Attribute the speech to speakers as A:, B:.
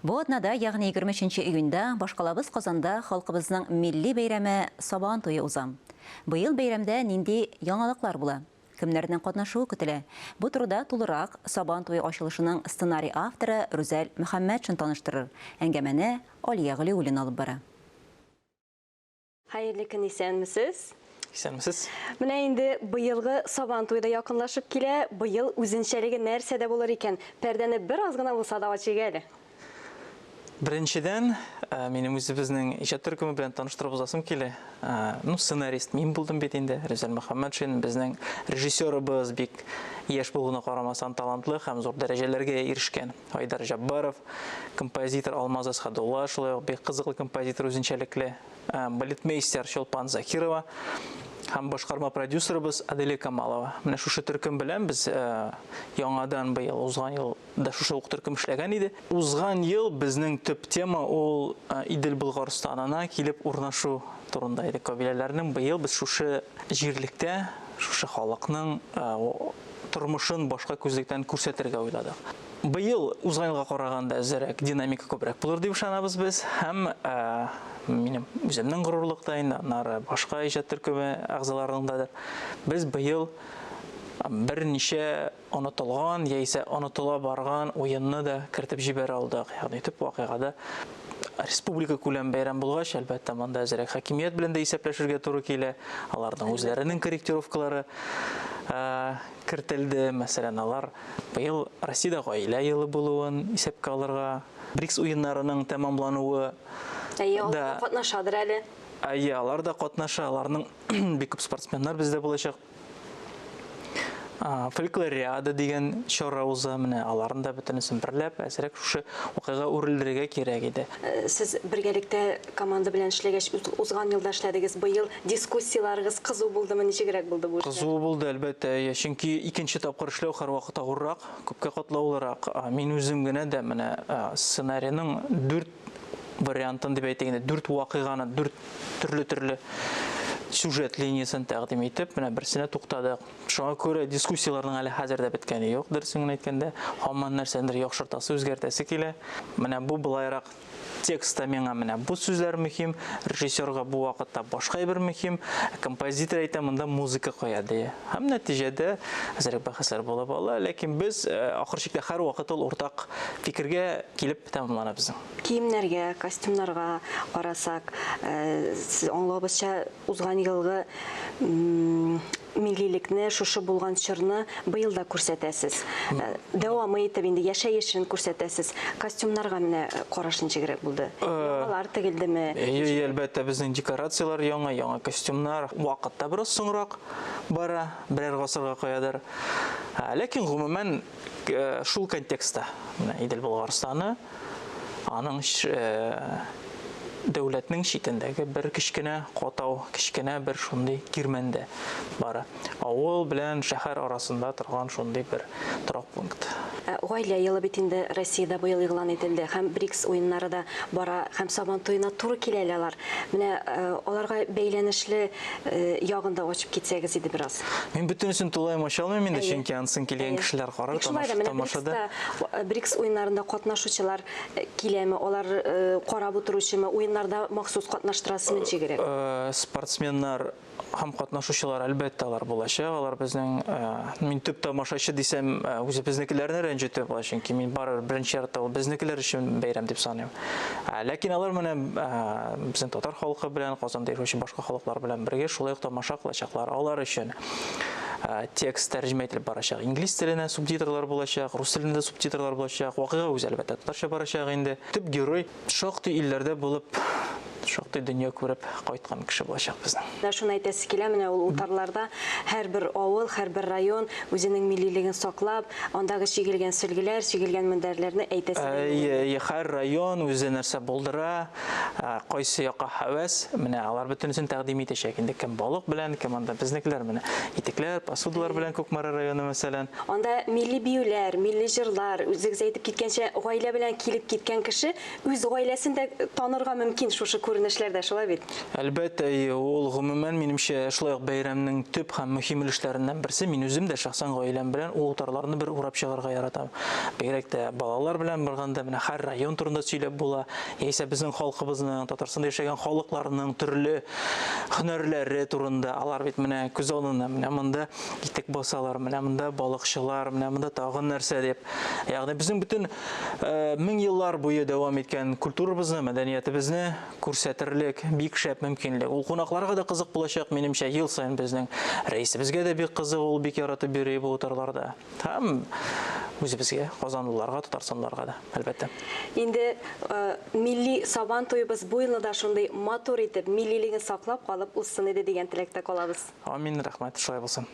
A: Бу атнада, ягъни 23 июньдә башкалабыз Казанда халкыбызның милли бәйрәме Сабан туе уза. Быел бәйрәмдә нинди яңалыклар була? Кемнәрнең катнашуы көтелә? Бу турыда тулырак Сабан туе ачылышының сценарий авторы Рүзәл Мөхәммәтшин таныштырыр. Әңгәмәне Алия Галиуллин алып бара.
B: Хәерле көн, исәнмесез?
C: Исәнмесез?
B: Менә инде быелгы Сабан туйда якынлашып килә. Быел үзенчәлеге нәрсәдә булыр икән? Пәрдәне бер аз гына булса да ачык әле.
C: Беренчедән, минем үзебезнең иҗат төркеме белән таныштырып узасым килә. Сценарист мин булдым бит инде. Рүзәл Мөхәммәтшин безнең режиссерыбыз бик яшь булуына карамасан талантлы һәм зур дәрәҗәләргә ирешкән. Айдар Жаббаров, композитор Алмаз Асхадулла, шулай ук бик кызыклы композитор үзенчәлекле балетмейстер Чолпан Закирова һәм башкарма продюсерыбыз Аделя Камалова. Менә шушы төркем белән без яңадан быел узган ел да шушы ук төркем эшләгән иде. Узган ел безнең төп тема ул Идел Болгарстанына килеп урнашу турында иде. Кабиләләрнең быел без шушы җирлектә шушы халыкның тормышын башка күзлектән күрсәтергә уйладык. Быел узган елга караганда әзрәк динамика күбрәк булыр дип ышанабыз без һәм минем үземнең горурлыктайын, нары башка иҗат төркеме әгъзаларындадыр. Без быел берничә онытылган яисә онытыла барган уенны да кертеп җибәрә алдык. Ягъни төп вакыйгада республика күләм бәйрәм булгач, әлбәттә, монда әзрәк хакимият белән дә исәпләшергә туры килә. Аларның үзләренең корректировкалары кертелде. Мәсәлән, алар быел Россиядә гаилә елы булуын исәпкә алырга, БРИКС уеннарының тәмамлануы
B: да катнашадыр әле.
C: Алар да катнаша, аларның бик күп спортсменнар бездә булачак. Фольклориада дигән чара уза, менә аларны да бөтенесен берләп, әзрәк шушы вакыйга үрелдерергә кирәк иде.
B: Сез бергәлектә команда белән эшләгәч, узган елда эшләдегез. Быел дискуссияларыгыз кызу булдымы, ничегрәк булды бу эшләр?
C: Кызу булды, әлбәттә, чөнки икенче тапкыр эшләү һәрвакыт авыррак, күпкә катлаулырак. Мин үзем генә дә менә сценарийның 4 вариантын дип әйтәгәндә, 4 вакыйганы, 4 төрле сюжет линиясын тәкъдим итеп, менә берсенә туктадык. Шуңа күрә дискуссияларның әле хәзердә беткәне юк, дөресен әйткәндә, һаман нәрсәдер яхшыртасы, үзгәртәсе килә. Менә бу булайрак текстта миңа менә бу сүзләр мөһим, режиссерга бу вакытта башка бер мөһим, композитор әйтә, монда музыка куя ди. Һәм нәтиҗәдә әзрәк бәхәсләр була бала, ләкин без ахыр чиктә һәр вакыт ул уртак фикергә килеп тәмамланабыз.
B: Киемнәргә, костюмнарга карасак, аңлабызча узган елгы миллилекне, шушы булган чорны быел да күрсәтәсез. Дәвамы итеп инде яшәешен күрсәтәсез. Костюмнарга менә караш ничегрәк булды? Яңалар тегелдеме?
C: Әлбәттә, безнең декорациялар яңа костюмнар, вакытта бераз соңрак бара, берәр гасырга куядыр. Ләкин гомумән шул контекстта, Идел Болгарстаны аның дәүләтнең читендәге бер кичкенә катау, кичкенә бер шундый кирмәндә бара. Авыл белән шәһәр арасында торган шундый бер торак пункт.
B: Гаилә елы бит инде Россиядә быел игълан ителде, һәм БРИКС уеннары да бара, һәм Сабан туена туры киләләр. Менә аларга бәйләнешле ягында ачып китсәгез иде бераз.
C: Мин бөтенесен тулай машалмыйм инде, чөнки ансын килгән кешеләр карар тамашада.
B: БРИКС уеннарында катнашучылар киләме, алар карап утыручымы, уеннарда махсус катнаштырасымы ничегрәк?
C: Спортсменнар һәм катнашучылар әлбәттә алар булачак. Алар безнең мин төп тамашачы дисәм, үзебезнекеләрне рәнҗетеп була, чөнки мин барыр беренче яртта ул безнекеләр өчен бәйрәм дип саныйм. Ләкин алар менә безнең татар халкы белән, Казанда яшәүче башка халыклар белән бергә шулай ук тамаша кылачаклар. Алар өчен текст тәрҗемә ителеп барачак. Инглиз теленә субтитрлар булачак, рус телендә субтитрлар булачак. Вакыйга үзе әлбәттә татарча барачак инде. Төп герой шактый илләрдә булып, шактый дөнья күреп кайткан кеше булачак безнең.
B: Шуны әйтәсе килә, менә ул утарларда һәрбер авыл, һәрбер район үзенең миллилеген саклап, андагы чигелгән сөлгеләр, чигелгән мендәрләрне әйтәсе.
C: Һәр район үзе нәрсә булдыра, кайсы якка һәвәс, менә алар бөтенесен тәкъдим итәчәк. Инде кем балык белән, кем анда безнекеләр менә итекләр, посудалар белән Күкмара районы мәсәлән.
B: Анда милли биюләр, милли җырлар, үзегез әйтеп киткәнчә, гаилә белән килеп киткән кеше үз гаиләсен дә танырга мөмкин шушы күренешләр дә шулай бит.
C: Әлбәттә, ул гомумән минемчә шулай ук бәйрәмнең төп һәм мөһим өлешләреннән берсе. Мин үзем дә шәхсән гаиләм белән ул утарларны бер урап чыгарга яратам. Бигрәк тә балалар белән барганда менә һәр район турында сөйләп була. Яисә безнең халкыбызның, Татарстанда яшәгән халыкларның төрле һөнәрләре турында. Алар бит менә күз алдында, менә монда итек басалар, менә монда балыкчылар, менә монда тагын нәрсә дип. Ягъни безнең бөтен 1000 еллар буе дәвам иткән культурабызны, мәдәниятебезне күрсәтерлек бик шәп мөмкинлек. Ул кунакларга да кызык булачак, минемчә, ел саен безнең рәисебезгә дә бик кызык, ул бик яратып йөри бу утарларда. Һәм үзебезгә, казанлыларга, татарстанлыларга да, әлбәттә.
B: Инде милли Сабан туебыз бу елны да шундый матур итеп, миллилеген саклап калып узсын иде дигән теләктә калабыз.
C: Амин, рәхмәт, шулай булсын.